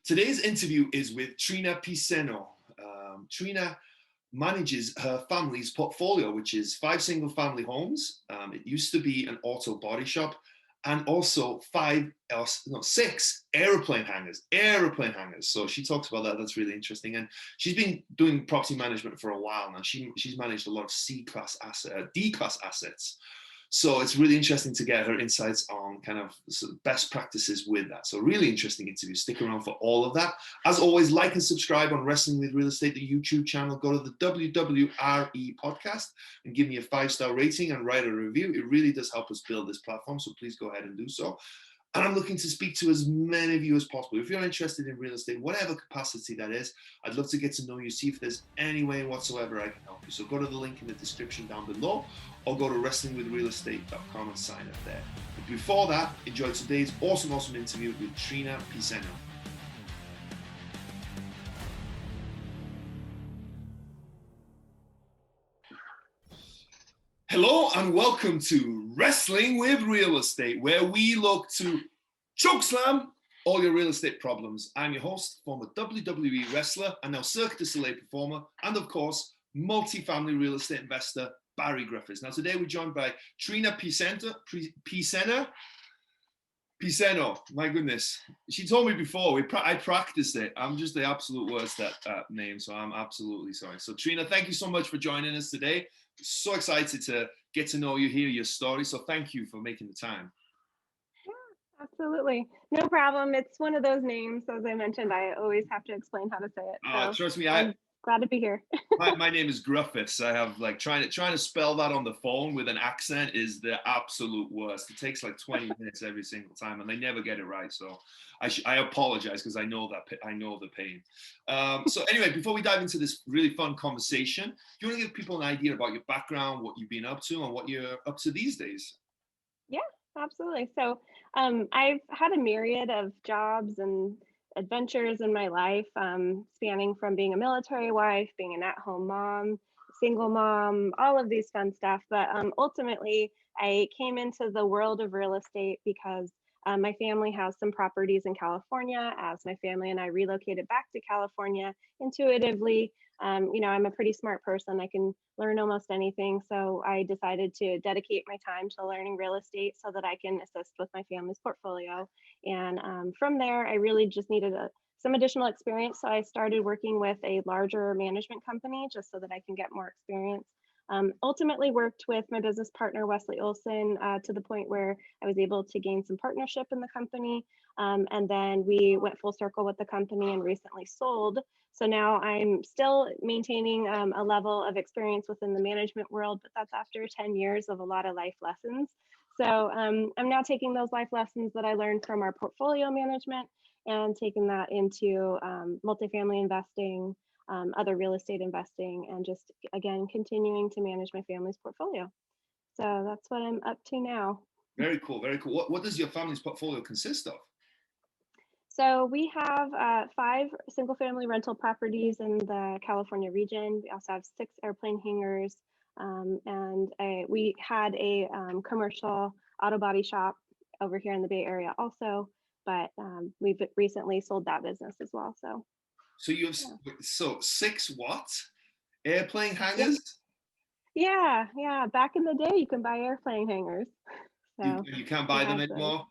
Today's interview is with Trina Piceno. Trina manages her family's portfolio, which is 5 single-family homes. It used to be an auto body shop, and also 6 airplane hangars. So she talks about that. That's really interesting. And she's been doing property management for a while now. She's managed a lot of D-class assets. So it's really interesting to get her insights on kind of best practices with that. So really interesting interview. Stick around for all of that. As always, like and subscribe on Wrestling with Real Estate, the YouTube channel. Go to the WWRE Podcast and give me a 5-star rating and write a review. It really does help us build this platform. So please go ahead and do so. And I'm looking to speak to as many of you as possible. If you're interested in real estate, whatever capacity that is, I'd love to get to know you, see if there's any way whatsoever I can help you. So go to the link in the description down below, or go to wrestlingwithrealestate.com and sign up there. But before that, enjoy today's awesome interview with Trina Piceno. Hello and welcome to Wrestling with Real Estate, where we look to chokeslam all your real estate problems. I'm your host, former WWE wrestler and now Cirque du Soleil performer, and of course, multi-family real estate investor, Barri Griffiths. Now today we're joined by Trina Piceno. My goodness. She told me before, I practiced it. I'm just the absolute worst at name, so I'm absolutely sorry. So Trina, thank you so much for joining us today. So excited to get to know you, hear your story. So thank you for making the time. Yeah, absolutely. No problem. It's one of those names, as I mentioned, I always have to explain how to say it. So trust me, I'm glad to be here. my name is Griffiths. I have trying to spell that on the phone with an accent is the absolute worst. It takes 20 minutes every single time, and they never get it right. So I apologize because I know the pain. So anyway, before we dive into this really fun conversation, do you want to give people an idea about your background, what you've been up to, and what you're up to these days? Yeah, absolutely. So I've had a myriad of jobs and adventures in my life, spanning from being a military wife, being an at-home mom, single mom, all of these fun stuff. But ultimately, I came into the world of real estate because my family has some properties in California. As my family and I relocated back to California, intuitively, I'm a pretty smart person. I can learn almost anything. So I decided to dedicate my time to learning real estate so that I can assist with my family's portfolio. And from there, I really just needed some additional experience. So I started working with a larger management company just so that I can get more experience. Ultimately worked with my business partner, Wesley Olson, to the point where I was able to gain some partnership in the company. And then we went full circle with the company and recently sold. So now I'm still maintaining a level of experience within the management world, but that's after 10 years of a lot of life lessons. So I'm now taking those life lessons that I learned from our portfolio management and taking that into multifamily investing, other real estate investing, and just, again, continuing to manage my family's portfolio. So that's what I'm up to now. Very cool, very cool. What does your family's portfolio consist of? So we have 5 single-family rental properties in the California region. We also have 6 airplane hangars, and we had a commercial auto body shop over here in the Bay Area also, but we've recently sold that business as well. So you have 6 what? Airplane hangars? Yeah. Back in the day, you can buy airplane hangars. So you can't buy them anymore?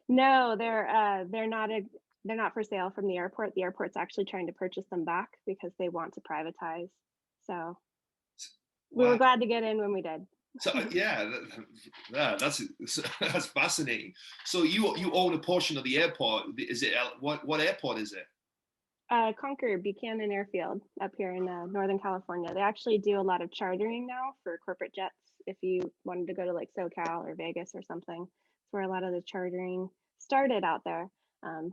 No, they're not for sale from the airport. The airport's actually trying to purchase them back because they want to privatize. So we were glad to get in when we did. So that's fascinating. So you own a portion of the airport. Is it what airport is it? Concord Buchanan Airfield up here in Northern California. They actually do a lot of chartering now for corporate jets. If you wanted to go to SoCal or Vegas or something, it's where a lot of the chartering started out there.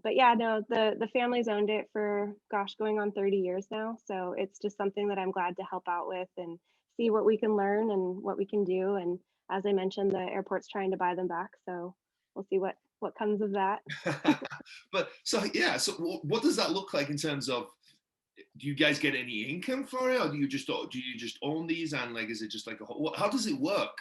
But yeah, no, the family's owned it for, going on 30 years now. So it's just something that I'm glad to help out with and see what we can learn and what we can do. And as I mentioned, the airport's trying to buy them back. So we'll see what comes of that. But so what does that look like in terms of, do you guys get any income for it, or do you just own these, and is it just how does it work?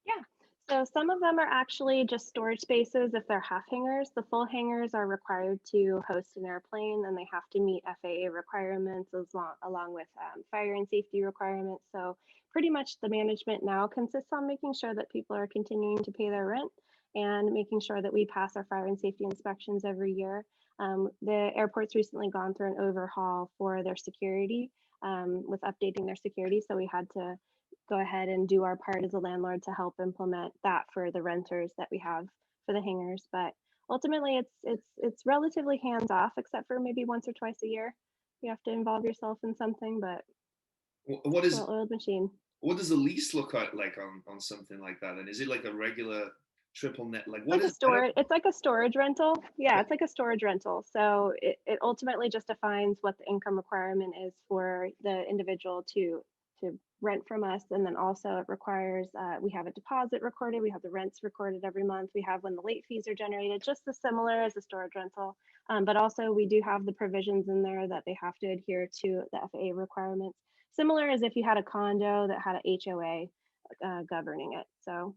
Yeah. So some of them are actually just storage spaces if they're half hangars. The full hangars are required to host an airplane and they have to meet FAA requirements along with fire and safety requirements. So pretty much the management now consists on making sure that people are continuing to pay their rent and making sure that we pass our fire and safety inspections every year. The airport's recently gone through an overhaul for their security with updating their security. So we had to go ahead and do our part as a landlord to help implement that for the renters that we have for the hangars. But ultimately, it's relatively hands off, except for maybe once or twice a year. You have to involve yourself in something, but What it's a is well-oiled machine. what does the lease look like on something like that? And is it like a regular triple net? Like It's what like a is? I don't. storage. It's like a storage rental. Yeah, it's like a storage rental. So it ultimately just defines what the income requirement is for the individual to rent from us, and then also it requires we have a deposit recorded. We have the rents recorded every month. We have when the late fees are generated, just as similar as a storage rental. But also we do have the provisions in there that they have to adhere to the FAA requirements, similar as if you had a condo that had a HOA governing it. So.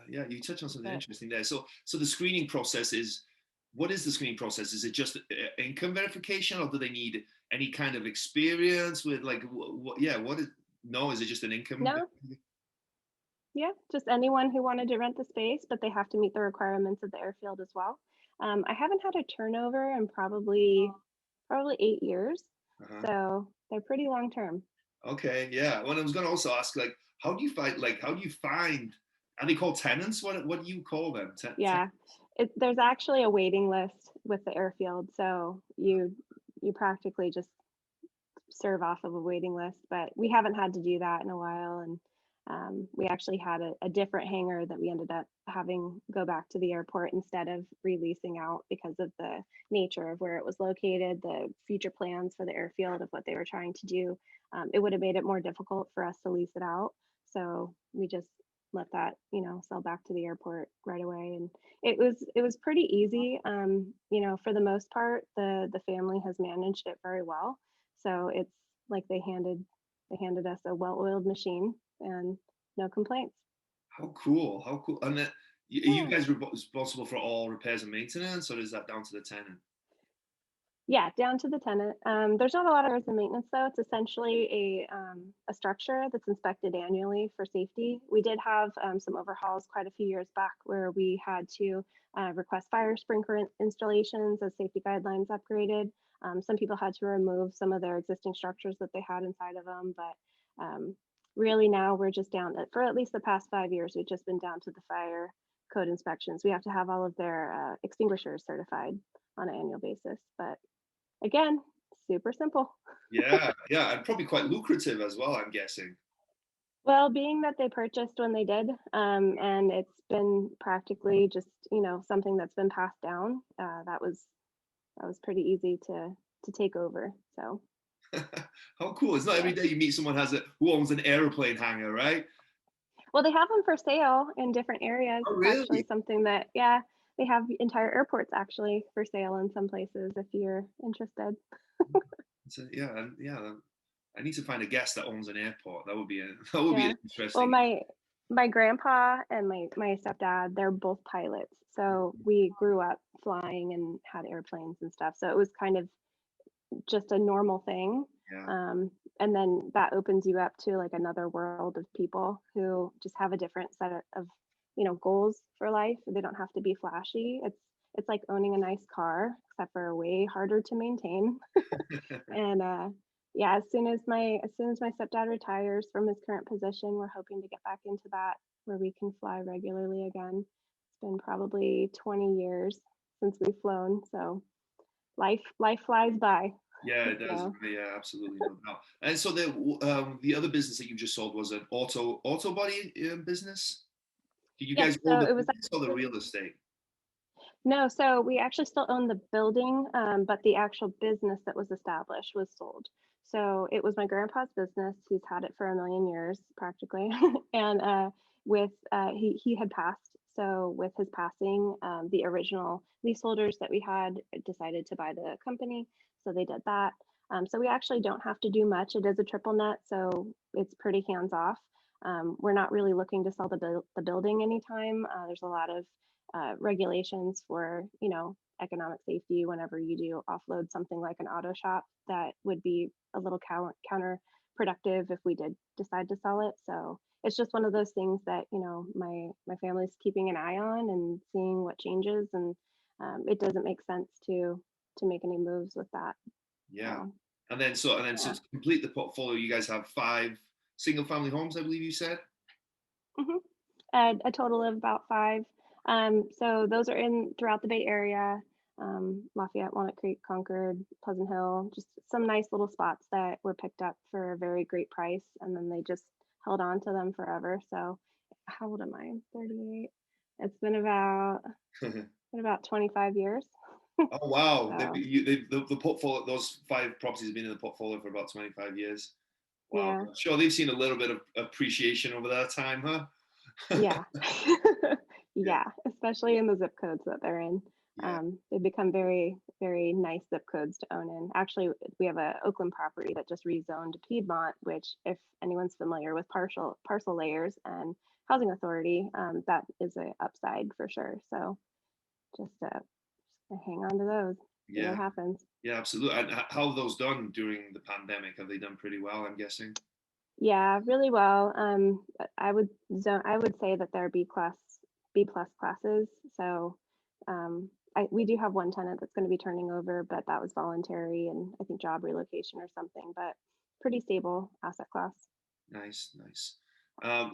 Yeah, you touched on something But interesting there. So the screening process is, what is the screening process? Is it just income verification, or do they need any kind of experience with like what? Yeah, what is? No, is it just an income? no, yeah, just anyone who wanted to rent the space, but they have to meet the requirements of the airfield as well. I haven't had a turnover in probably 8 years, Uh-huh. so they're pretty long term. Okay, yeah. Well, I was going to also ask, like, how do you find? Are they called tenants? What do you call them? Yeah, there's actually a waiting list with the airfield, so you practically just serve off of a waiting list, but we haven't had to do that in a while. And we actually had a different hangar that we ended up having go back to the airport instead of releasing out because of the nature of where it was located, the future plans for the airfield of what they were trying to do. It would have made it more difficult for us to lease it out. So we just let that, sell back to the airport right away. And it was pretty easy. For the most part, the family has managed it very well. So it's like they handed us a well-oiled machine and no complaints. How cool! How cool! And then you Yeah. guys responsible for all repairs and maintenance, or is that down to the tenant? Yeah, down to the tenant. There's not a lot of repairs and maintenance though. It's essentially a structure that's inspected annually for safety. We did have some overhauls quite a few years back where we had to request fire sprinkler installations as safety guidelines upgraded. Some people had to remove some of their existing structures that they had inside of them, but really now we're just down for at least the past 5 years. We've just been down to the fire code inspections. We have to have all of their extinguishers certified on an annual basis, but again, super simple. Yeah, yeah, and probably quite lucrative as well, I'm guessing. Well, being that they purchased when they did, and it's been practically just something that's been passed down. That was pretty easy to take over. So How cool! It's not every yeah. day you meet someone who owns an airplane hangar, right? Well, they have them for sale in different areas. Oh, It's actually really? something that, yeah, they have entire airports actually for sale in some places if you're interested. Yeah, yeah. I need to find a guest that owns an airport. That would be that would be Yeah. an Well, interesting. my grandpa and my stepdad, they're both pilots. So we grew up flying and had airplanes and stuff. So it was kind of just a normal thing. Yeah. And then that opens you up to like another world of people who just have a different set of goals for life. They don't have to be flashy. It's like owning a nice car, except for way harder to maintain. And yeah, as soon as my stepdad retires from his current position, we're hoping to get back into that where we can fly regularly again. It's been probably 20 years since we've flown, so life flies by. Yeah, it does. So Yeah, absolutely, no doubt. And so the other business that you just sold was an auto body business. Did you yep, guys own so the it was business or the actually real estate? no, so we actually still own the building, but the actual business that was established was sold. So it was my grandpa's business. He's had it for a million years, practically. And with he had passed. So with his passing, the original leaseholders that we had decided to buy the company. So they did that. So we actually don't have to do much. It is a triple net, so it's pretty hands off. We're not really looking to sell the building anytime. There's a lot of regulations for, economic safety whenever you do offload something like an auto shop that would be a little counterproductive if we did decide to sell it. So it's just one of those things that, my family's keeping an eye on and seeing what changes, and it doesn't make sense to make any moves with that. Yeah. So, So yeah. to complete the portfolio, you guys have 5 single family homes, I believe you said. hmm a total of about 5. So those are in throughout the Bay Area, Lafayette, Walnut Creek, Concord, Pleasant Hill, just some nice little spots that were picked up for a very great price, and then they just held on to them forever. So how old am I? 38. It's been about 25 years. Oh wow! So The portfolio, those 5 properties have been in the portfolio for about 25 years. Wow, yeah, I'm sure they've seen a little bit of appreciation over that time, huh? yeah. Yeah, Yeah, especially in the zip codes that they're in. yeah, They've become very, very nice zip codes to own in. Actually, we have a Oakland property that just rezoned to Piedmont, which, if anyone's familiar with parcel layers and housing authority, that is a upside for sure. So just hang on to those, see what yeah, happens. yeah, absolutely. And how have those done during the pandemic? Have they done pretty well, I'm guessing? Yeah, really well. I would say that they're B plus classes. So we do have one tenant that's going to be turning over, but that was voluntary and I think job relocation or something. But pretty stable asset class. Nice, nice.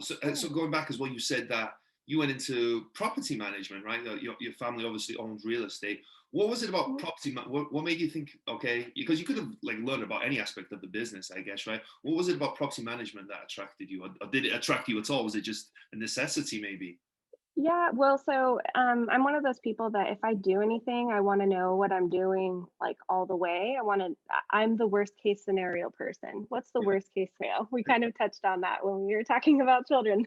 So Yeah. going back as well, you said that you went into property management, right? Your family obviously owns real estate. What was it about Mhm. property? What made you think, okay, because you could have like learned about any aspect of the business, I guess, right? What was it about property management that attracted you, or did it attract you at all? Was it just a necessity, maybe? Yeah, well, so I'm one of those people that if I do anything, I want to know what I'm doing like all the way. I'm the worst case scenario person. What's the Yeah, worst case scenario? We kind of touched on that when we were talking about children.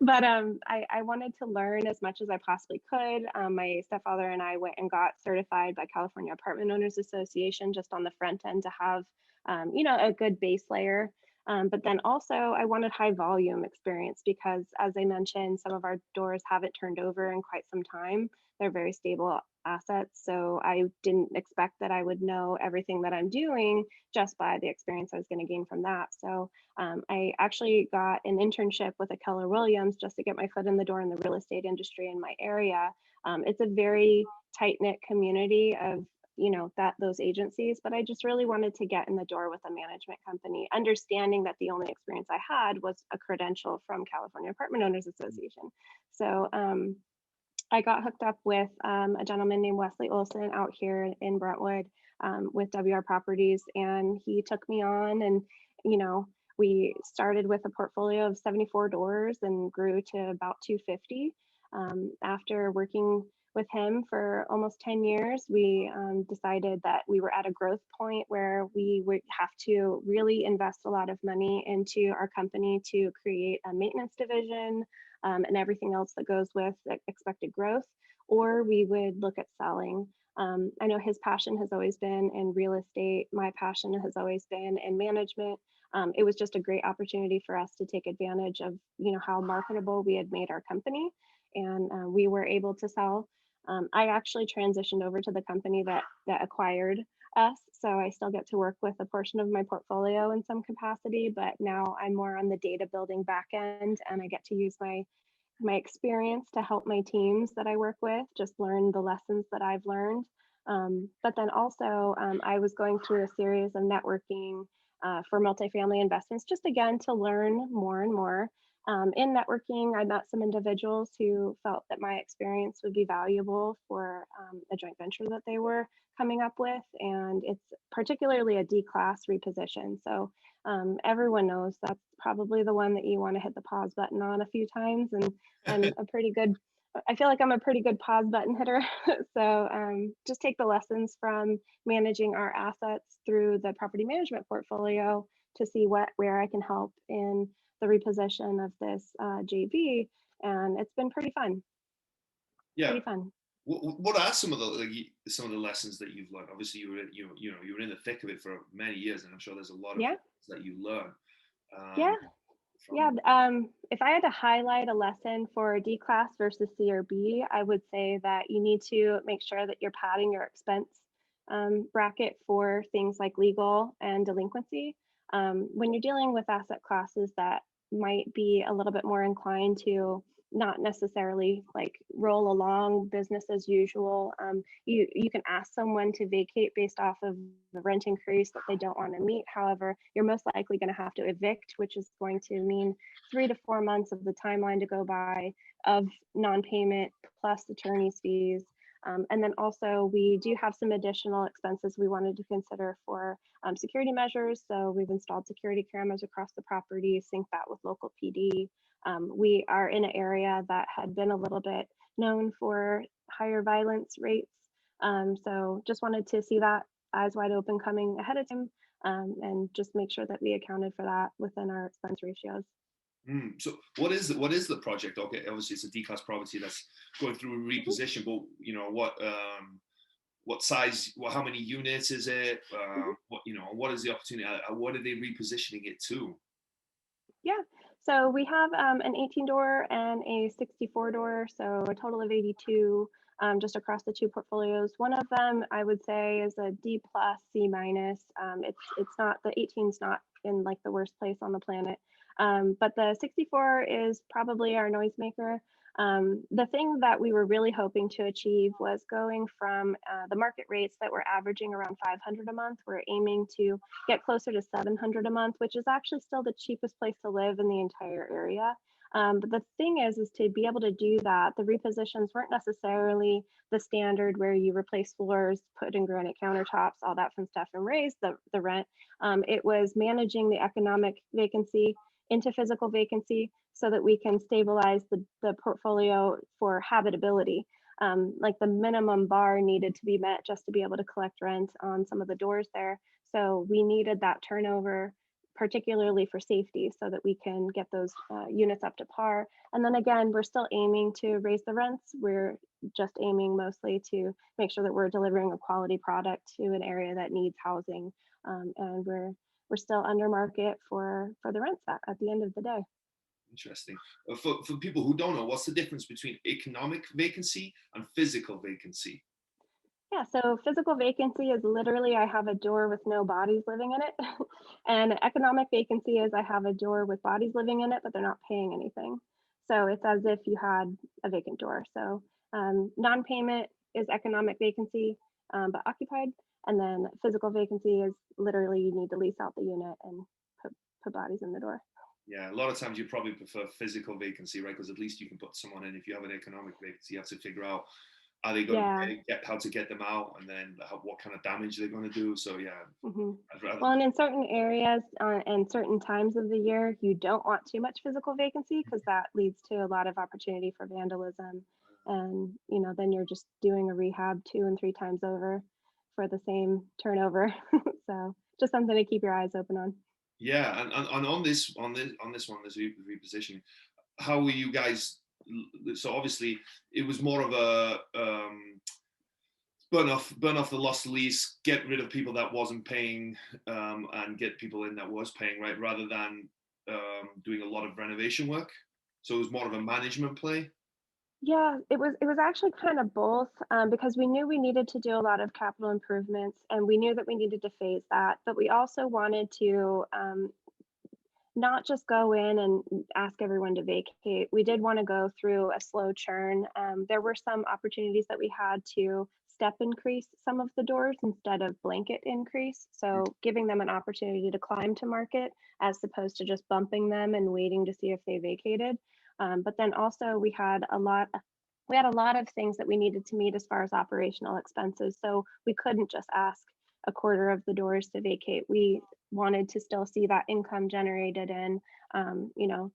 But I wanted to learn as much as I possibly could. My stepfather and I went and got certified by California Apartment Owners Association just on the front end to have, a good base layer. But then also, I wanted high volume experience because, as I mentioned, some of our doors haven't turned over in quite some time. They're very stable assets. So I didn't expect that I would know everything that I'm doing just by the experience I was going to gain from that. So I actually got an internship with a Keller Williams just to get my foot in the door in the real estate industry in my area. It's a very tight knit community of that those agencies, but I just really wanted to get in the door with a management company, understanding that the only experience I had was a credential from California Apartment Owners Association. So I got hooked up with a gentleman named Wesley Olson out here in Brentwood with WR Properties, and he took me on, and we started with a portfolio of 74 doors and grew to about 250. After working with him for almost 10 years, we decided that we were at a growth point where we would have to really invest a lot of money into our company to create a maintenance division and everything else that goes with expected growth, or we would look at selling. I know his passion has always been in real estate. My passion has always been in management. It was just a great opportunity for us to take advantage of, how marketable we had made our company, and we were able to sell. I actually transitioned over to the company that acquired us, so I still get to work with a portion of my portfolio in some capacity. But now I'm more on the data building back end, and I get to use my experience to help my teams that I work with just learn the lessons that I've learned. But then also, I was going through a series of networking for multifamily investments, just again to learn more and more. In networking, I met some individuals who felt that my experience would be valuable for a joint venture that they were coming up with. And it's particularly a D class reposition. So everyone knows that's probably the one that you want to hit the pause button on a few times. And I feel like I'm a pretty good pause button hitter. So just take the lessons from managing our assets through the property management portfolio to see where I can help in the reposition of this JV, and it's been pretty fun. Yeah. Pretty fun. What are some of the some of the lessons that you've learned? Obviously, you were in the thick of it for many years, and I'm sure there's a lot of Yeah, lessons that you learn. yeah. Um, Yeah, if I had to highlight a lesson for D class versus C or B, I would say that you need to make sure that you're padding your expense bracket for things like legal and delinquency. When you're dealing with asset classes that might be a little bit more inclined to not necessarily like roll along business as usual, you can ask someone to vacate based off of the rent increase that they don't want to meet. However, you're most likely going to have to evict, which is going to mean 3 to 4 months of the timeline to go by of non-payment plus attorney's fees. And then also we do have some additional expenses we wanted to consider for security measures. So we've installed security cameras across the property, sync that with local PD. We are in an area that had been a little bit known for higher violence rates. So just wanted to see that eyes wide open coming ahead of time, and just make sure that we accounted for that within our expense ratios. So what is the project? Okay, obviously it's a D-class property that's going through a reposition, but what size? How many units is it? What is the opportunity? What are they repositioning it to? Yeah, so we have an 18 door and a 64 door, so a total of 82 just across the two portfolios. One of them I would say is a D plus, C minus. It's not, the 18's not in like the worst place on the planet. But the 64 is probably our noisemaker. The thing that we were really hoping to achieve was going from the market rates that were averaging around 500 a month. We're aiming to get closer to 700 a month, which is actually still the cheapest place to live in the entire area. But the thing is to be able to do that, the repositions weren't necessarily the standard where you replace floors, put in granite countertops, all that fun stuff, and raise the rent. It was managing the economic vacancy into physical vacancy so that we can stabilize the portfolio for habitability. Like the minimum bar needed to be met just to be able to collect rent on some of the doors there. So we needed that turnover, particularly for safety, so that we can get those units up to par. And then again, we're still aiming to raise the rents. We're just aiming mostly to make sure that we're delivering a quality product to an area that needs housing. And we're still under market for the rents at the end of the day. Interesting. For people who don't know, what's the difference between economic vacancy and physical vacancy? Yeah, so physical vacancy is literally I have a door with no bodies living in it. And economic vacancy is I have a door with bodies living in it, but they're not paying anything. So it's as if you had a vacant door. So non-payment is economic vacancy, but occupied. And then physical vacancy is literally you need to lease out the unit and put bodies in the door. Yeah, a lot of times you probably prefer physical vacancy, right? Because at least you can put someone in. If you have an economic vacancy, you have to figure out are they going to get how to get them out, and then what kind of damage they're going to do. So yeah, well, and in certain areas and certain times of the year, you don't want too much physical vacancy because that leads to a lot of opportunity for vandalism, and then you're just doing a rehab 2 and 3 times over for the same turnover. So just something to keep your eyes open on. Yeah, and on this repositioning, how were you guys? So obviously it was more of a burn off the lost lease, get rid of people that wasn't paying, and get people in that was paying, right? Rather than doing a lot of renovation work. So it was more of a management play. Yeah, it was actually kind of both, because we knew we needed to do a lot of capital improvements and we knew that we needed to phase that, but we also wanted to not just go in and ask everyone to vacate. We did want to go through a slow churn. There were some opportunities that we had to step increase some of the doors instead of blanket increase. So giving them an opportunity to climb to market as opposed to just bumping them and waiting to see if they vacated. But then also we had a lot of things that we needed to meet as far as operational expenses. So we couldn't just ask a quarter of the doors to vacate. We wanted to still see that income generated in,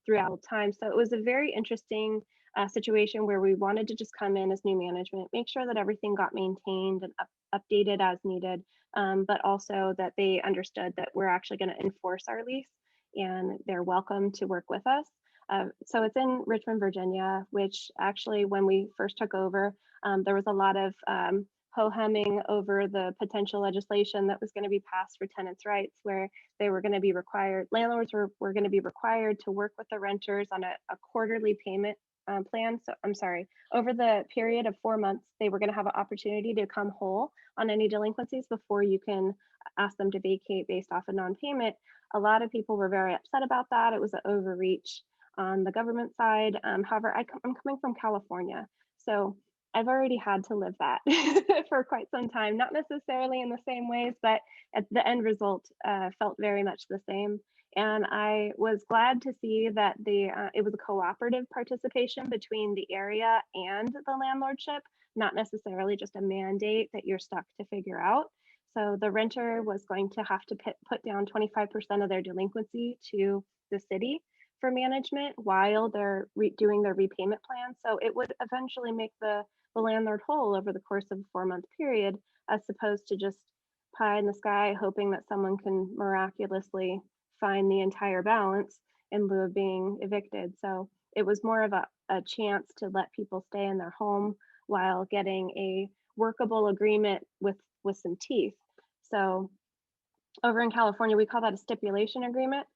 throughout time. So it was a very interesting situation where we wanted to just come in as new management, make sure that everything got maintained and updated as needed, but also that they understood that we're actually going to enforce our lease and they're welcome to work with us. So it's in Richmond, Virginia, which actually when we first took over, there was a lot of ho-humming over the potential legislation that was going to be passed for tenants' rights, where they were going to be required, landlords were going to be required to work with the renters on a quarterly payment plan. So I'm sorry, over the period of 4 months, they were going to have an opportunity to come whole on any delinquencies before you can ask them to vacate based off a non-payment. A lot of people were very upset about that. It was an overreach on the government side. However, I'm coming from California, so I've already had to live that for quite some time, not necessarily in the same ways, but at the end result felt very much the same. And I was glad to see that it was a cooperative participation between the area and the landlordship, not necessarily just a mandate that you're stuck to figure out. So the renter was going to have to put down 25% of their delinquency to the city for management while they're doing their repayment plan. So it would eventually make the landlord whole over the course of a 4-month period, as opposed to just pie in the sky, hoping that someone can miraculously find the entire balance in lieu of being evicted. So it was more of a chance to let people stay in their home while getting a workable agreement with some teeth. So over in California, we call that a stipulation agreement.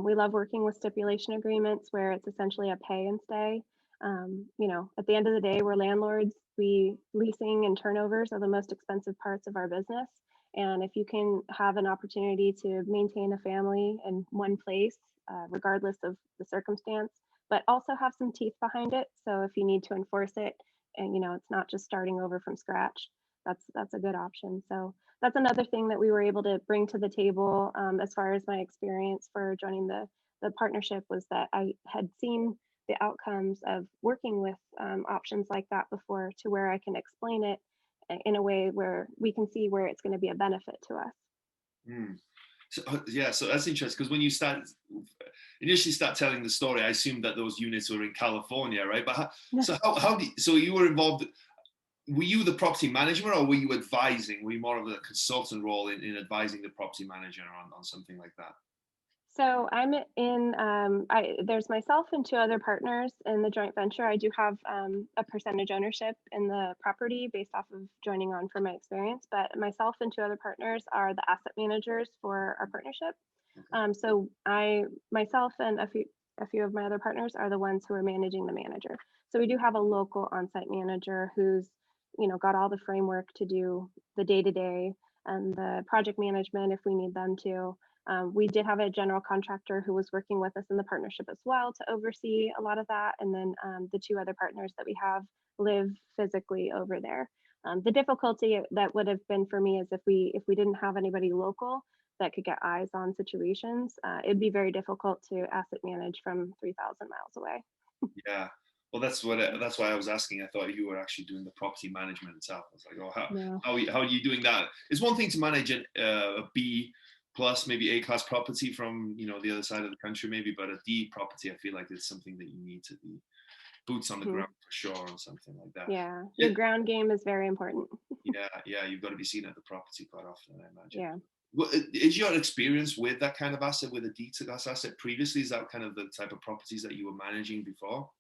We love working with stipulation agreements where it's essentially a pay and stay. At the end of the day, we're landlords. Leasing and turnovers are the most expensive parts of our business. And if you can have an opportunity to maintain a family in one place, regardless of the circumstance, but also have some teeth behind it. So if you need to enforce it, and it's not just starting over from scratch, that's a good option. So that's another thing that we were able to bring to the table as far as my experience for joining the partnership, was that I had seen the outcomes of working with options like that before, to where I can explain it in a way where we can see where it's going to be a benefit to us. So that's interesting, because when you initially start telling the story, I assumed that those units were in California, right? But so you were involved. Were you the property manager, or were you advising? Were you more of a consultant role in advising the property manager on something like that? So I'm in, there's myself and 2 other partners in the joint venture. I do have a percentage ownership in the property based off of joining on from my experience, but myself and 2 other partners are the asset managers for our partnership. So myself and a few of my other partners are the ones who are managing the manager. So we do have a local on-site manager who's, got all the framework to do the day-to-day and the project management if we need them to. We did have a general contractor who was working with us in the partnership as well to oversee a lot of that. And then the 2 other partners that we have live physically over there. The difficulty that would have been for me is if we didn't have anybody local that could get eyes on situations, it'd be very difficult to asset manage from 3,000 miles away. Yeah. Well, that's why I was asking. I thought you were actually doing the property management itself. I was like, oh, how are you doing that? It's one thing to manage a B plus, maybe A-class property from the other side of the country, maybe, but a D property, I feel like it's something that you need to be boots on the ground for sure, or something like that. Yeah, your ground game is very important. yeah, you've got to be seen at the property quite often, I imagine. Yeah. Well, is your experience with that kind of asset, with a D-class asset previously, is that kind of the type of properties that you were managing before?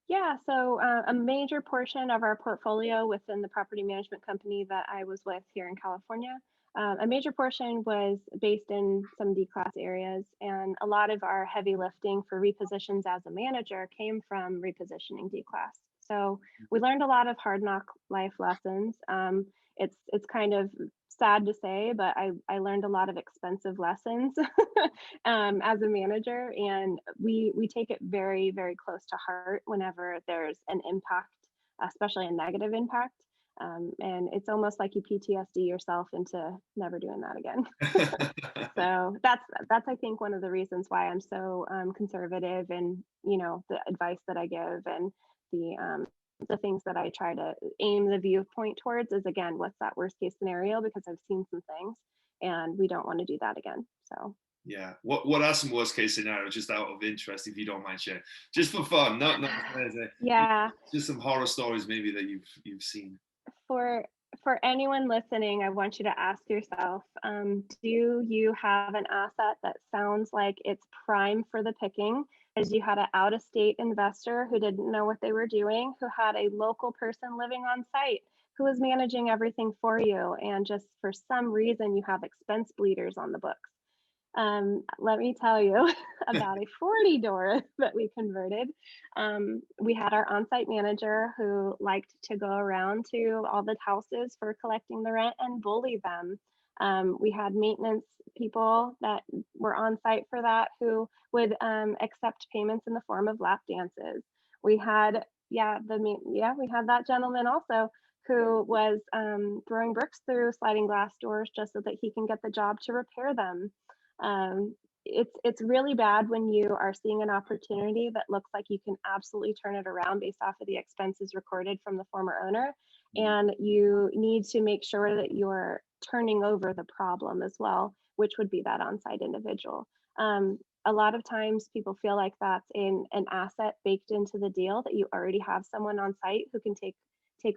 Yeah, so a major portion of our portfolio within the property management company that I was with here in California, a major portion was based in some D-class areas, and a lot of our heavy lifting for repositions as a manager came from repositioning D-class. So we learned a lot of hard knock life lessons. It's kind of sad to say, but I learned a lot of expensive lessons as a manager, and we take it very, very close to heart whenever there's an impact, especially a negative impact. And it's almost like you PTSD yourself into never doing that again. So that's I think one of the reasons why I'm so conservative, and the advice that I give, and the things that I try to aim the viewpoint towards is, again, what's that worst case scenario, because I've seen some things and we don't want to do that again. So yeah, what are some worst case scenarios, just out of interest, if you don't mind sharing, just for fun, not yeah, just some horror stories maybe that you've seen. For anyone listening, I want you to ask yourself, do you have an asset that sounds like it's prime for the picking? As you had an out-of-state investor who didn't know what they were doing, who had a local person living on site who is managing everything for you, and just for some reason you have expense bleeders on the books. Let me tell you about a 40 door that we converted. We had our on-site manager who liked to go around to all the houses for collecting the rent and bully them. We had maintenance people that were on site for that who would accept payments in the form of lap dances. We had, we had that gentleman also who was throwing bricks through sliding glass doors just so that he can get the job to repair them. It's really bad when you are seeing an opportunity that looks like you can absolutely turn it around based off of the expenses recorded from the former owner, and you need to make sure that you're turning over the problem as well, which would be that on-site individual. A lot of times people feel like that's an asset baked into the deal, that you already have someone on site who can take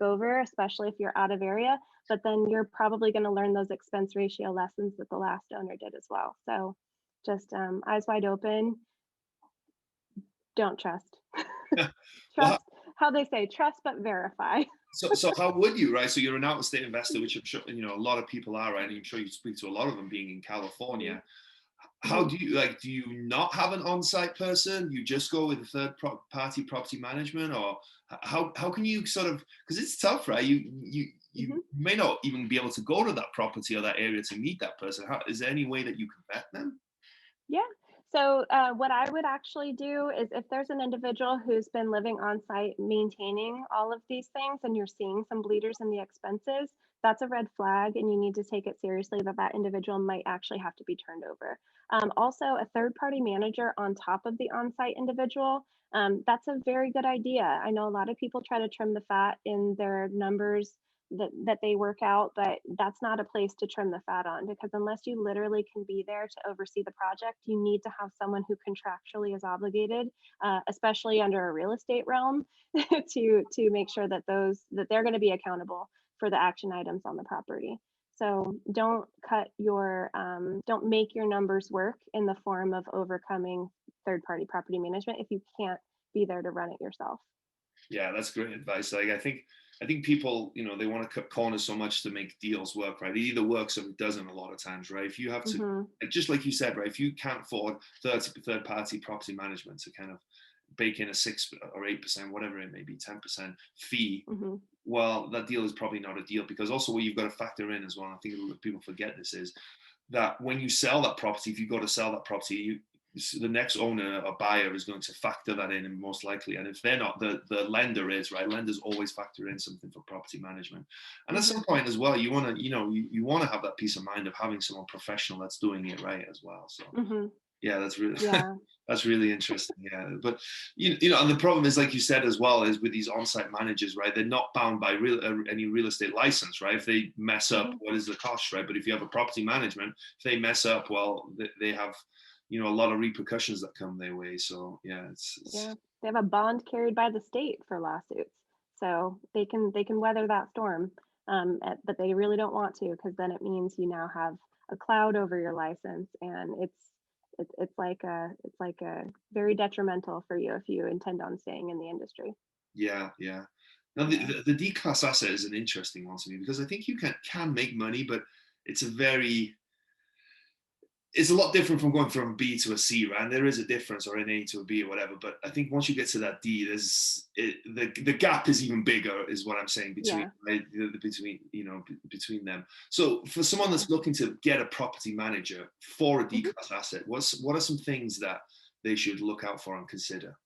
over, especially if you're out of area, but then you're probably going to learn those expense ratio lessons that the last owner did as well. So just eyes wide open, don't trust. Trust, how they say, trust but verify. So how would you, right? So you're an out-of-state investor, which I'm sure, you know, a lot of people are, right? And I'm sure you speak to a lot of them being in California. How do you not have an on-site person? You just go with a third-party property management, or how can you sort of, because it's tough, right? You may not even be able to go to that property or that area to meet that person. Is there any way that you can vet them? Yeah. So what I would actually do is, if there's an individual who's been living on site maintaining all of these things and you're seeing some bleeders in the expenses, that's a red flag, and you need to take it seriously that individual might actually have to be turned over. Also, a third party manager on top of the on site individual, that's a very good idea. I know a lot of people try to trim the fat in their numbers that they work out, but that's not a place to trim the fat on, because unless you literally can be there to oversee the project, you need to have someone who contractually is obligated, especially under a real estate realm, to make sure that they're going to be accountable for the action items on the property. So don't make your numbers work in the form of overcoming third-party property management if you can't be there to run it yourself. Yeah, that's great advice. Like, I think people, you know, they want to cut corners so much to make deals work, right? It either works or it doesn't a lot of times, right? If you have to, just like you said, right, if you can't afford third-party property management to kind of bake in a 6 or 8%, whatever it may be, 10% fee, well, that deal is probably not a deal. Because also what you've got to factor in as well, I think people forget this, is that when you sell that property, if you go to sell that property, the next owner or buyer is going to factor that in, and most likely, and if they're not, the lender is, right? Lenders always factor in something for property management. And at some point as well, you want to, you want to have that peace of mind of having someone professional that's doing it right as well. So yeah, that's really that's really interesting. Yeah, but you know, and the problem is, like you said as well, is with these on-site managers, right? They're not bound by any real estate license, right? If they mess up, what is the cost, right? But if you have a property management, if they mess up, well, they have, you know, a lot of repercussions that come their way. So yeah, they have a bond carried by the state for lawsuits, so they can weather that storm, but they really don't want to, because then it means you now have a cloud over your license, and it's like a very detrimental for you if you intend on staying in the industry. Yeah. Now the D class asset is an interesting one to me, because I think you can make money, but it's a lot different from going from B to a C, right? And there is a difference, or an A to a B or whatever. But I think once you get to that D, the gap is even bigger, is what I'm saying, between between them. So for someone that's looking to get a property manager for a D class asset, what are some things that they should look out for and consider?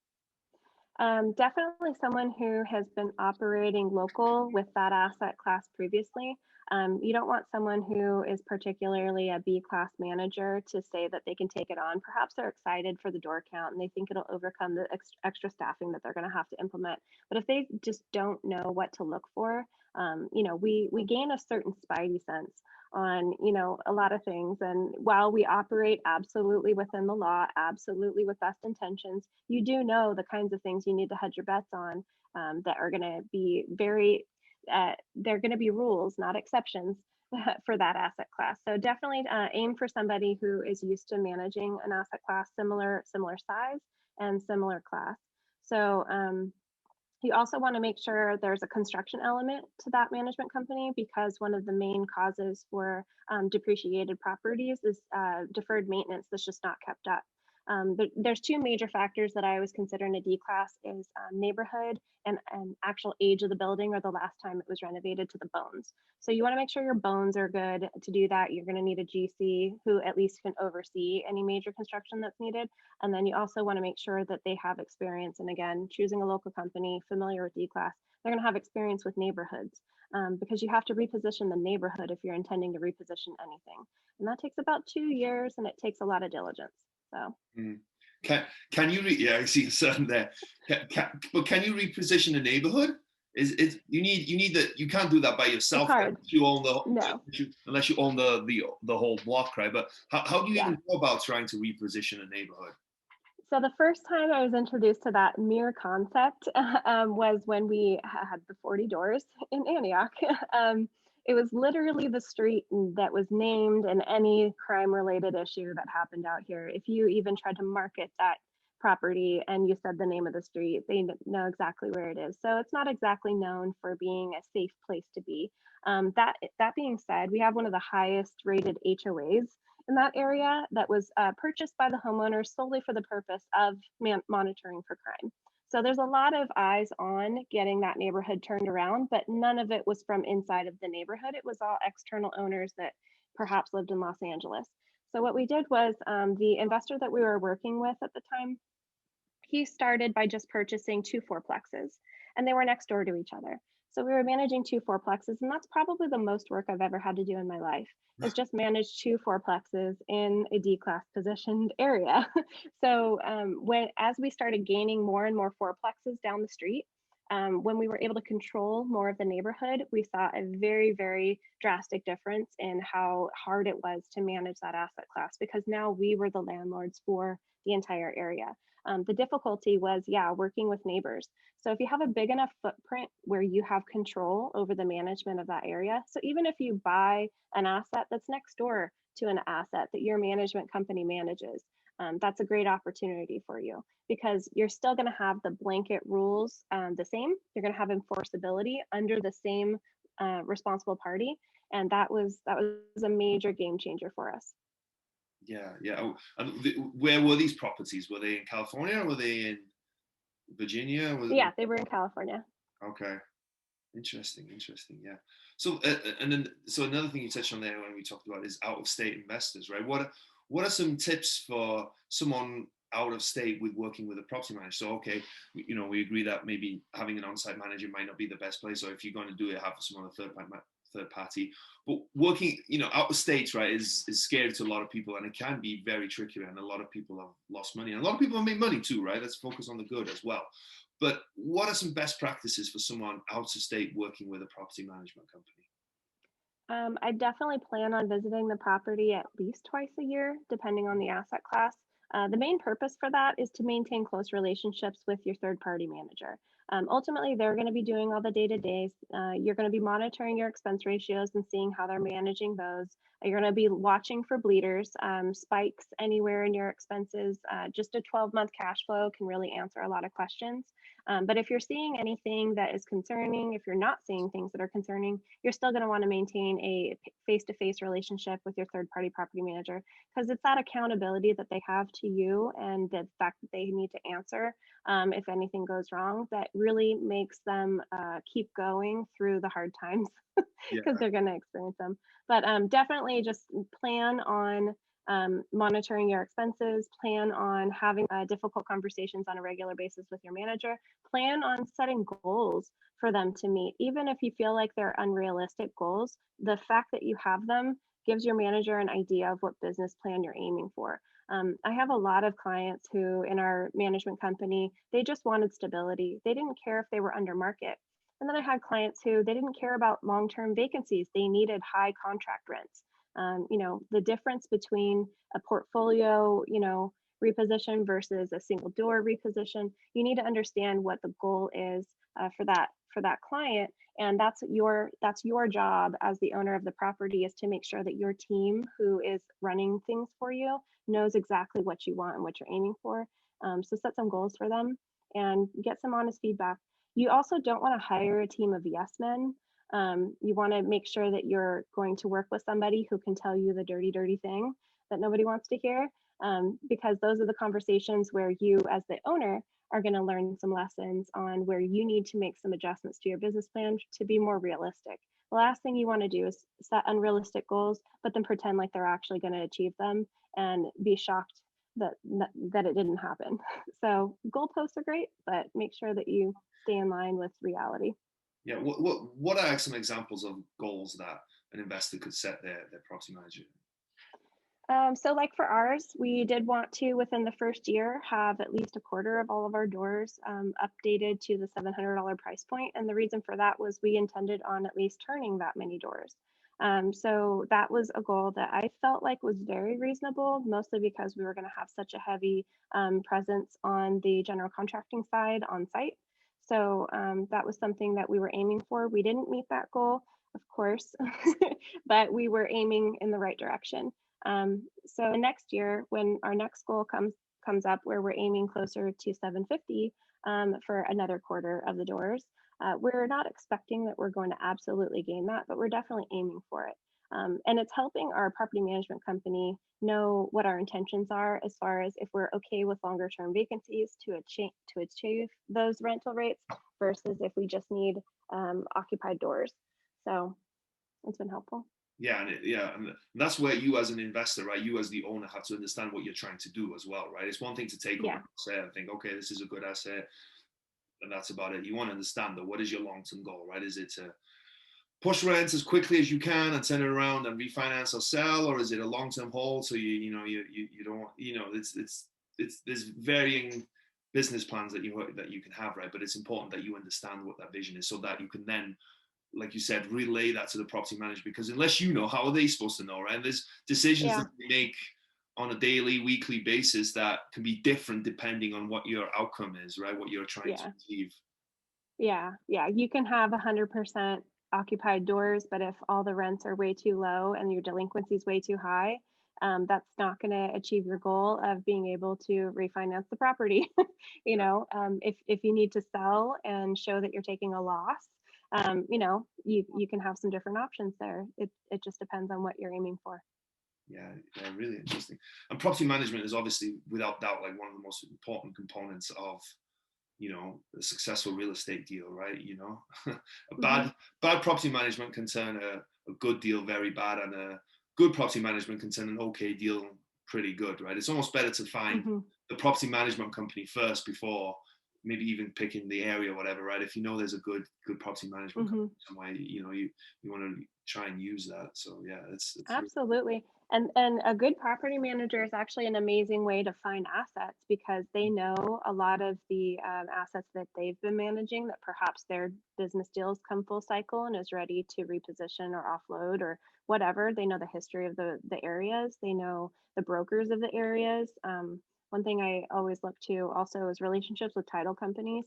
Definitely someone who has been operating local with that asset class previously. You don't want someone who is particularly a B class manager to say that they can take it on. Perhaps they're excited for the door count and they think it'll overcome the extra staffing that they're going to have to implement. But if they just don't know what to look for, we gain a certain spidey sense on, a lot of things. And while we operate absolutely within the law, absolutely with best intentions, you do know the kinds of things you need to hedge your bets on, that are going to be they're going to be rules, not exceptions, for that asset class. So definitely aim for somebody who is used to managing an asset class similar size and similar class. So You also want to make sure there's a construction element to that management company, because one of the main causes for depreciated properties is deferred maintenance that's just not kept up. There's two major factors that I always consider in a D class is neighborhood and actual age of the building, or the last time it was renovated, to the bones. So you want to make sure your bones are good. To do that, you're going to need a GC who at least can oversee any major construction that's needed. And then you also want to make sure that they have experience. And again, choosing a local company familiar with D-Class, they're going to have experience with neighborhoods, because you have to reposition the neighborhood if you're intending to reposition anything. And that takes about 2 years, and it takes a lot of diligence. So. Can you yeah, I see a certain there. But can you reposition a neighborhood? Is you need that, you can't do that by yourself unless you own unless you own the whole block, right? But how do you even go about trying to reposition a neighborhood? So the first time I was introduced to that mere concept was when we had the 40 doors in Antioch. It was literally the street that was named in any crime-related issue that happened out here. If you even tried to market that property and you said the name of the street, they know exactly where it is. So it's not exactly known for being a safe place to be. That being said, we have one of the highest rated HOAs in that area that was purchased by the homeowners solely for the purpose of monitoring for crime. So there's a lot of eyes on getting that neighborhood turned around, but none of it was from inside of the neighborhood. It was all external owners that perhaps lived in Los Angeles. So what we did was the investor that we were working with at the time, he started by just purchasing 2 fourplexes, and they were next door to each other. So we were managing 2 fourplexes, and that's probably the most work I've ever had to do in my life, is just manage 2 fourplexes in a D-class positioned area. So as we started gaining more and more fourplexes down the street, when we were able to control more of the neighborhood, we saw a very, very drastic difference in how hard it was to manage that asset class, because now we were the landlords for the entire area. The difficulty was, working with neighbors. So if you have a big enough footprint where you have control over the management of that area, so even if you buy an asset that's next door to an asset that your management company manages, that's a great opportunity for you, because you're still going to have the blanket rules the same. You're going to have enforceability under the same responsible party, and that was a major game changer for us. Yeah. And where were these properties? Were they in California or were they in Virginia? They were in California. Okay. Interesting. Yeah. So so another thing you touched on there when we talked about is out of state investors, right? What are some tips for someone out of state with working with a property manager? So okay, we agree that maybe having an on-site manager might not be the best place, or if you're going to do it, have some other third party. But working, out of state, right, is scary to a lot of people, and it can be very tricky, and a lot of people have lost money, and a lot of people have made money too, right? Let's focus on the good as well. But what are some best practices for someone out of state working with a property management company? I definitely plan on visiting the property at least twice a year, depending on the asset class. The main purpose for that is to maintain close relationships with your third-party manager. Ultimately, they're going to be doing all the day-to-days. You're going to be monitoring your expense ratios and seeing how they're managing those. You're going to be watching for bleeders, spikes anywhere in your expenses. Just a 12-month cash flow can really answer a lot of questions. But if you're seeing anything that is concerning, if you're not seeing things that are concerning, you're still going to want to maintain a face-to-face relationship with your third-party property manager, because it's that accountability that they have to you and the fact that they need to answer if anything goes wrong that really makes them keep going through the hard times, because they're going to experience them. But definitely just plan on monitoring your expenses, plan on having difficult conversations on a regular basis with your manager, plan on setting goals for them to meet. Even if you feel like they're unrealistic goals, the fact that you have them gives your manager an idea of what business plan you're aiming for. I have a lot of clients who in our management company, they just wanted stability. They didn't care if they were under market. And then I had clients who they didn't care about long-term vacancies. They needed high contract rents. The difference between a portfolio, reposition versus a single door reposition, you need to understand what the goal is for that client. And that's your job as the owner of the property, is to make sure that your team who is running things for you knows exactly what you want and what you're aiming for. So set some goals for them and get some honest feedback. You also don't want to hire a team of yes men. You want to make sure that you're going to work with somebody who can tell you the dirty, dirty thing that nobody wants to hear, because those are the conversations where you, as the owner, are going to learn some lessons on where you need to make some adjustments to your business plan to be more realistic. The last thing you want to do is set unrealistic goals, but then pretend like they're actually going to achieve them and be shocked that it didn't happen. So goalposts are great, but make sure that you stay in line with reality. Yeah. What are some examples of goals that an investor could set their property manager? So like for ours, we did want to, within the first year, have at least a quarter of all of our doors updated to the $700 price point. And the reason for that was we intended on at least turning that many doors. So that was a goal that I felt like was very reasonable, mostly because we were going to have such a heavy presence on the general contracting side on site. So that was something that we were aiming for. We didn't meet that goal, of course, but we were aiming in the right direction. So next year, when our next goal comes up, where we're aiming closer to 750 for another quarter of the doors, we're not expecting that we're going to absolutely gain that, but we're definitely aiming for it. And it's helping our property management company know what our intentions are as far as if we're okay with longer term vacancies to achieve those rental rates versus if we just need occupied doors. So it's been helpful. Yeah, and that's where you as an investor, right? You as the owner have to understand what you're trying to do as well, right? It's one thing to take over an asset and think, okay, this is a good asset, and that's about it. You want to understand that what is your long-term goal, right? Is it to push rents as quickly as you can and turn it around and refinance or sell, or is it a long-term hold? So you don't, it's there's varying business plans that you can have, right? But it's important that you understand what that vision is so that you can then, like you said, relay that to the property manager, because unless you know, how are they supposed to know, right? And there's decisions that they make on a daily, weekly basis that can be different depending on what your outcome is, right? What you're trying to achieve. Yeah. You can have 100% occupied doors, but if all the rents are way too low and your delinquency is way too high, that's not going to achieve your goal of being able to refinance the property. If you need to sell and show that you're taking a loss, you can have some different options there. It just depends on what you're aiming for. Yeah, really interesting. And property management is obviously, without doubt, like one of the most important components of, a successful real estate deal, right? A bad property management can turn a good deal very bad, and a good property management can turn an okay deal pretty good, right? It's almost better to find the property management company first before maybe even picking the area or whatever, right? If you know there's a good property management company somewhere, you want to try and use that. So yeah, it's absolutely. And a good property manager is actually an amazing way to find assets because they know a lot of the assets that they've been managing, that perhaps their business deals come full cycle and is ready to reposition or offload or whatever. They know the history of the areas. They know the brokers of the areas. One thing I always look to also is relationships with title companies.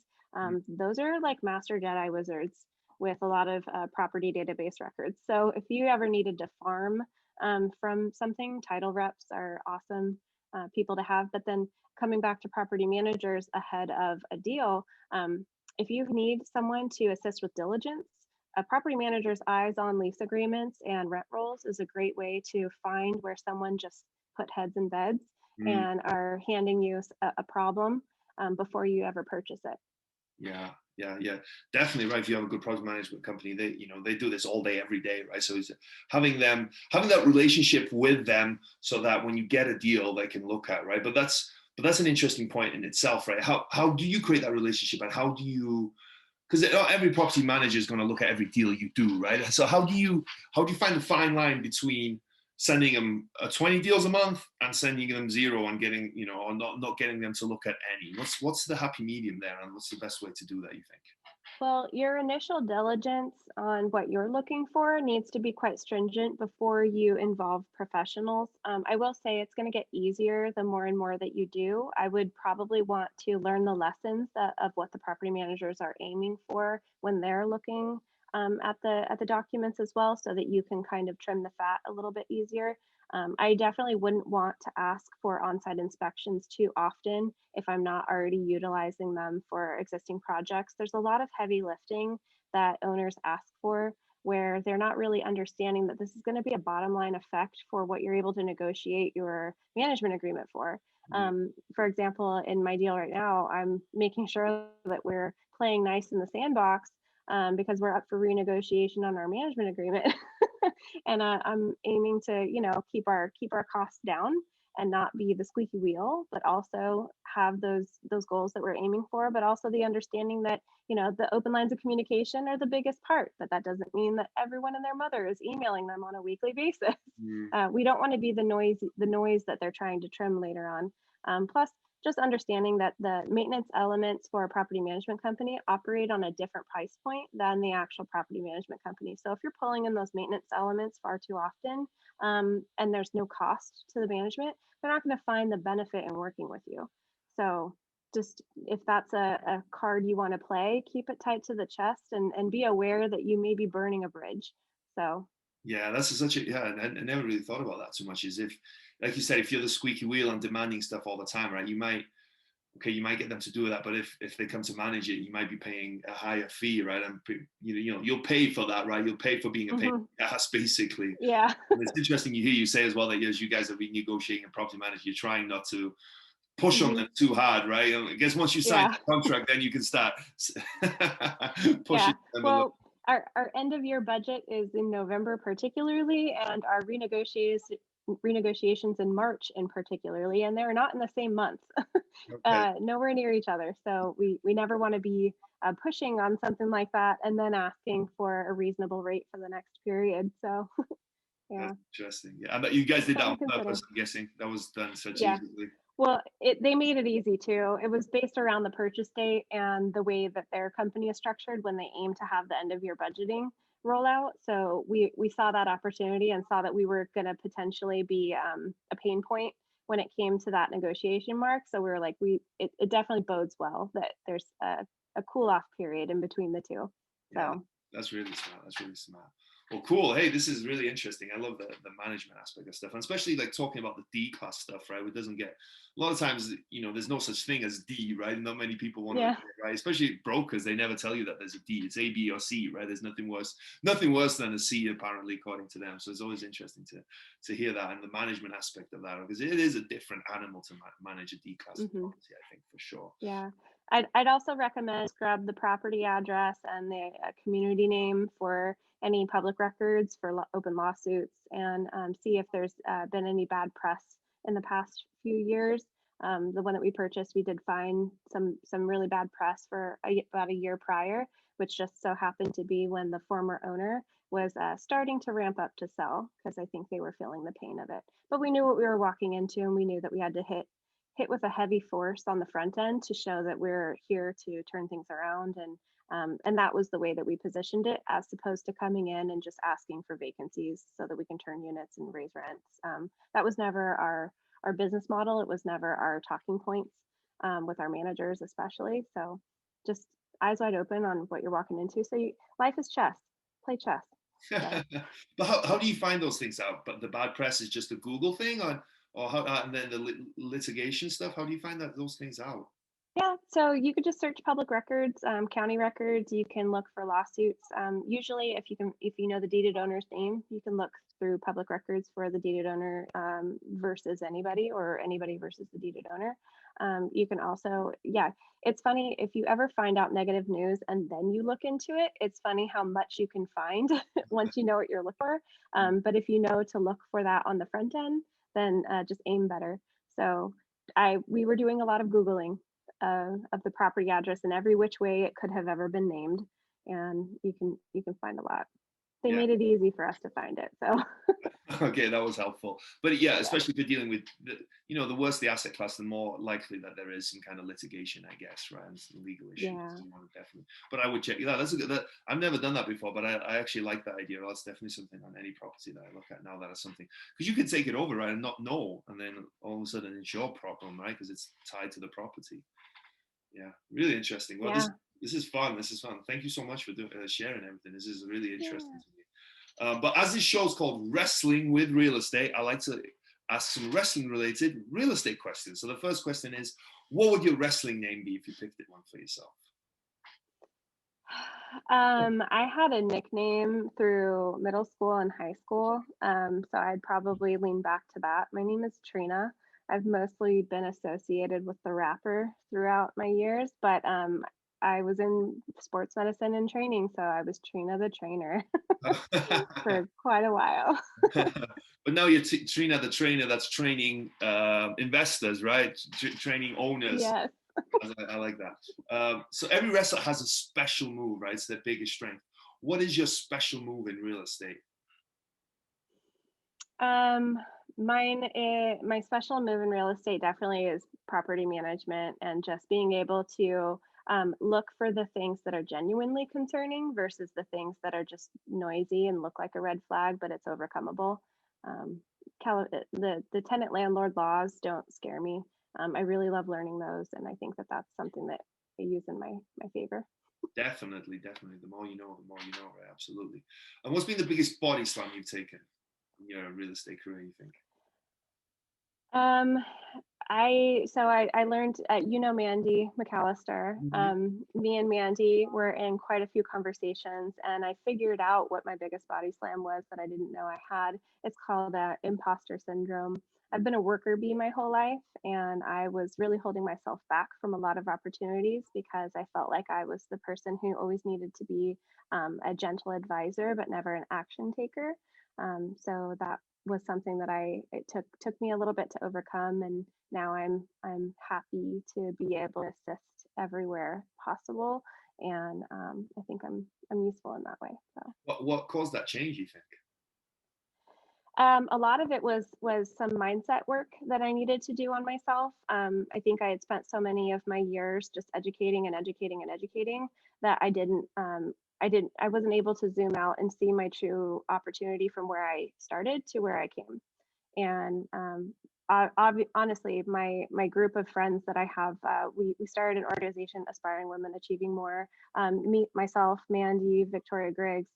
Those are like master Jedi wizards with a lot of property database records. So if you ever needed to farm from something, title reps are awesome people to have. But then coming back to property managers ahead of a deal, if you need someone to assist with diligence, a property manager's eyes on lease agreements and rent rolls is a great way to find where someone just put heads in beds and are handing you a problem before you ever purchase it. Yeah, definitely, right. If you have a good project management company, they do this all day, every day, right? So it's having that relationship with them so that when you get a deal, they can look at, right? But that's an interesting point in itself, right? How do you create that relationship, and how do you? Because every property manager is going to look at every deal you do, right? So how do you find the fine line between sending them 20 deals a month and sending them 0 and getting, or not getting them to look at any? What's the happy medium there, and what's the best way to do that, you think? Well, your initial diligence on what you're looking for needs to be quite stringent before you involve professionals. I will say it's going to get easier the more and more that you do. I would probably want to learn the lessons of what the property managers are aiming for when they're looking at the documents as well, so that you can kind of trim the fat a little bit easier. I definitely wouldn't want to ask for on-site inspections too often if I'm not already utilizing them for existing projects. There's a lot of heavy lifting that owners ask for where they're not really understanding that this is going to be a bottom line effect for what you're able to negotiate your management agreement for. Yeah. For example, in my deal right now, I'm making sure that we're playing nice in the sandbox because we're up for renegotiation on our management agreement. And I'm aiming to, keep our costs down and not be the squeaky wheel, but also have those goals that we're aiming for, but also the understanding that the open lines of communication are the biggest part. But that doesn't mean that everyone and their mother is emailing them on a weekly basis. Mm. We don't want to be the noise that they're trying to trim later on. Plus, just understanding that the maintenance elements for a property management company operate on a different price point than the actual property management company. So if you're pulling in those maintenance elements far too often, and there's no cost to the management, they're not going to find the benefit in working with you. So just if that's a card you want to play, keep it tight to the chest and be aware that you may be burning a bridge. So Yeah, that's such a, yeah, and I never really thought about that so much. Is if, like you said, if you're the squeaky wheel and demanding stuff all the time, right? You might get them to do that, but if they come to manage it, you might be paying a higher fee, right? And you'll pay for that, right? You'll pay for being a pain in the ass, basically. yeah. And it's interesting you say as well that as you guys are renegotiating a property manager, you're trying not to push on them too hard, right? I guess once you sign Yeah. the contract, then you can start Yeah. pushing them a little. Well, our end of year budget is in November particularly, and our renegotiations in March in particularly, and they're not in the same month. Okay. Nowhere near each other. So we never want to be pushing on something like that and then asking for a reasonable rate for the next period. So yeah, That's interesting. Yeah, and you guys did that something on to consider. purpose. I'm guessing that was done such Yeah. easily. Well, they made it easy too. It was based around the purchase date and the way that their company is structured when they aim to have the end of year budgeting rollout. So we saw that opportunity and saw that we were going to potentially be a pain point when it came to that negotiation mark. So we were like, it definitely bodes well that there's a cool off period in between the two. Yeah, So that's really smart. That's really smart. Well, cool. Hey, this is really interesting. I love the management aspect of stuff, and especially like talking about the D class stuff, right? It doesn't get a lot of times, there's no such thing as D, right? Not many people want to, yeah, right? Especially brokers, they never tell you that there's a D. It's A, B, or C, right? There's nothing worse than a C, apparently, according to them. So it's always interesting to hear that and the management aspect of that, because it is a different animal to manage a D class property, I think, for sure. yeah. I'd also recommend grab the property address and the community name for any public records for open lawsuits and see if there's been any bad press in the past few years. The one that we purchased, we did find some really bad press for about a year prior, which just so happened to be when the former owner was starting to ramp up to sell because I think they were feeling the pain of it. But we knew what we were walking into, and we knew that we had to hit with a heavy force on the front end to show that we're here to turn things around. And that was the way that we positioned it, as opposed to coming in and just asking for vacancies so that we can turn units and raise rents. That was never our business model. It was never our talking points with our managers, especially. So just eyes wide open on what you're walking into. So life is chess. Play chess. So. But how do you find those things out? But the bad press is just a Google thing, or how, and then the litigation stuff. How do you find those things out? Yeah, so you could just search public records, county records. You can look for lawsuits. Usually, if you know the deeded owner's name, you can look through public records for the deeded owner versus anybody, or anybody versus the deeded owner. You can also, yeah, it's funny if you ever find out negative news and then you look into it. It's funny how much you can find once you know what you're looking for. But if you know to look for that on the front end, then just aim better. So we were doing a lot of Googling of the property address in every which way it could have ever been named, and you can find a lot. They Yeah. made it easy for us to find it, so Okay, that was helpful. But yeah, yeah. especially if you're dealing with the worse the asset class, the more likely that there is some kind of litigation, I guess, right? And some legal issues. Yeah. Definitely. But I would check. Yeah, that's a good. I've never done that before, but I actually like that idea. That's definitely something on any property that I look at now. That is something, because you could take it over, right, and not know, and then all of a sudden it's your problem, right? Because it's tied to the property. Yeah, really interesting. Well, Yeah. this is fun. This is fun. Thank you so much for sharing everything. This is really Yeah. interesting to me. But as this show is called Wrestling with Real Estate, I like to ask some wrestling related real estate questions. So the first question is, what would your wrestling name be if you picked it one for yourself? I had a nickname through middle school and high school, so I'd probably lean back to that. My name is Trina. I've mostly been associated with the rapper throughout my years, but I was in sports medicine and training, so I was Trina the trainer for quite a while. But now you're Trina the trainer that's training investors, right? Training owners. Yes. I like that. So every wrestler has a special move, right? It's their biggest strength. What is your special move in real estate? My special move in real estate definitely is property management and just being able to look for the things that are genuinely concerning versus the things that are just noisy and look like a red flag, but it's overcomable. Um, the tenant landlord laws don't scare me. I really love learning those, and I think that that's something that I use in my favor. Definitely. The more you know, right? Absolutely. And what's been the biggest body slam you've taken in your real estate career, you think? Um, I learned Mandy McAllister. Me and Mandy were in quite a few conversations, and I figured out what my biggest body slam was that I didn't know I had. It's called imposter syndrome. I've been a worker bee my whole life, and I was really holding myself back from a lot of opportunities because I felt like I was the person who always needed to be a gentle advisor, but never an action taker. So that was something that it took me a little bit to overcome, and now I'm happy to be able to assist everywhere possible, and I think I'm useful in that way. So What caused that change, you think? a lot of it was some mindset work that I needed to do on myself. I think I had spent so many of my years just educating and educating and educating that I wasn't able to zoom out and see my true opportunity from where I started to where I came. And honestly, my group of friends that I have, we started an organization, Aspiring Women Achieving More. Myself, Mandy, Victoria Griggs,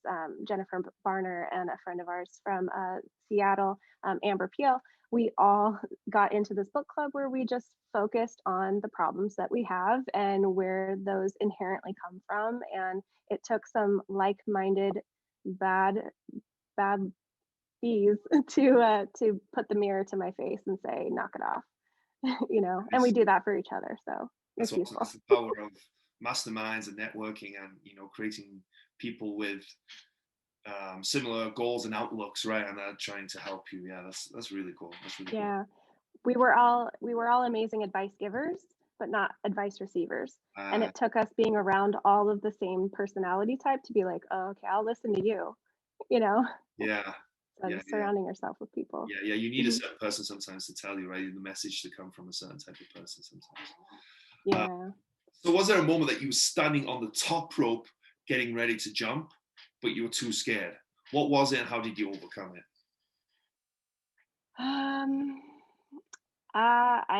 Jennifer Barner, and a friend of ours from Seattle, Amber Peel. We all got into this book club where we just focused on the problems that we have and where those inherently come from. And it took some like-minded bad bees to put the mirror to my face and say, knock it off. And we do that for each other, so That's it's awesome. useful. That's the power of masterminds and networking, and creating people with similar goals and outlooks, right? And they're trying to help you. Yeah, that's really cool. That's really cool. Yeah, we were all amazing advice givers, but not advice receivers. And it took us being around all of the same personality type to be like, oh, okay, I'll listen to you. Yeah. So Yeah, surrounding yourself with people. Yeah, you need a certain person sometimes to tell you, right? The message to come from a certain type of person sometimes. Yeah. So was there a moment that you were standing on the top rope getting ready to jump, but you were too scared? What was it and how did you overcome it?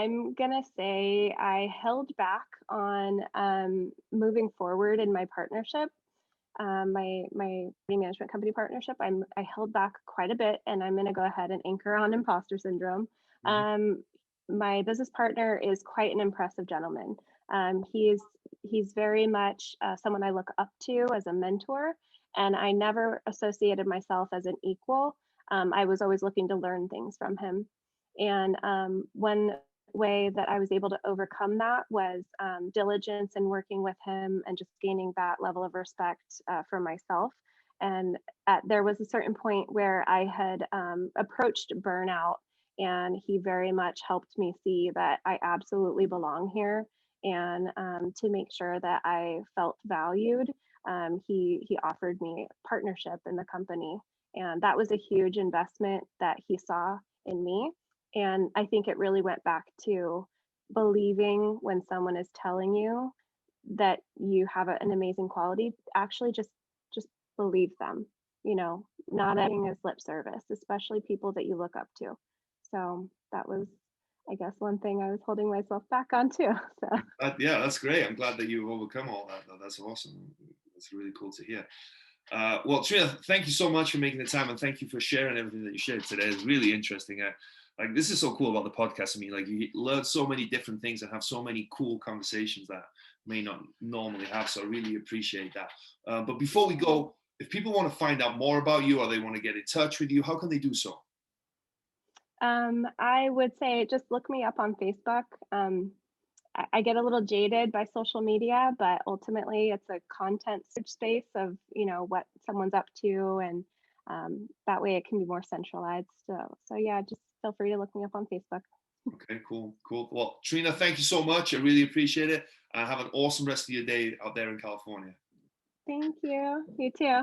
I'm gonna say I held back on moving forward in my partnership, my management company partnership. I held back quite a bit, and I'm gonna go ahead and anchor on imposter syndrome. My business partner is quite an impressive gentleman. He's very much someone I look up to as a mentor, and I never associated myself as an equal. I was always looking to learn things from him. And one way that I was able to overcome that was diligence and working with him and just gaining that level of respect for myself. And there was a certain point where I had approached burnout, and he very much helped me see that I absolutely belong here. And to make sure that I felt valued, he offered me partnership in the company. And that was a huge investment that he saw in me. And I think it really went back to believing when someone is telling you that you have an amazing quality, actually just believe them, not everything is lip service, especially people that you look up to. So that was, I guess, one thing I was holding myself back on too. So Yeah, that's great. I'm glad that you've overcome all that, though. That's awesome. That's really cool to hear. Well, Trina, thank you so much for making the time, and thank you for sharing everything that you shared today. It's really interesting. Like, this is so cool about the podcast. I mean, like, you learn so many different things and have so many cool conversations that may not normally have. So I really appreciate that. But before we go, if people want to find out more about you or they want to get in touch with you, how can they do so? I would say just look me up on Facebook. I get a little jaded by social media, but ultimately it's a content search space of, what someone's up to, and that way it can be more centralized. So yeah, just feel free to look me up on Facebook. Okay, cool. Well, Trina, thank you so much. I really appreciate it. Have an awesome rest of your day out there in California. Thank you. You too.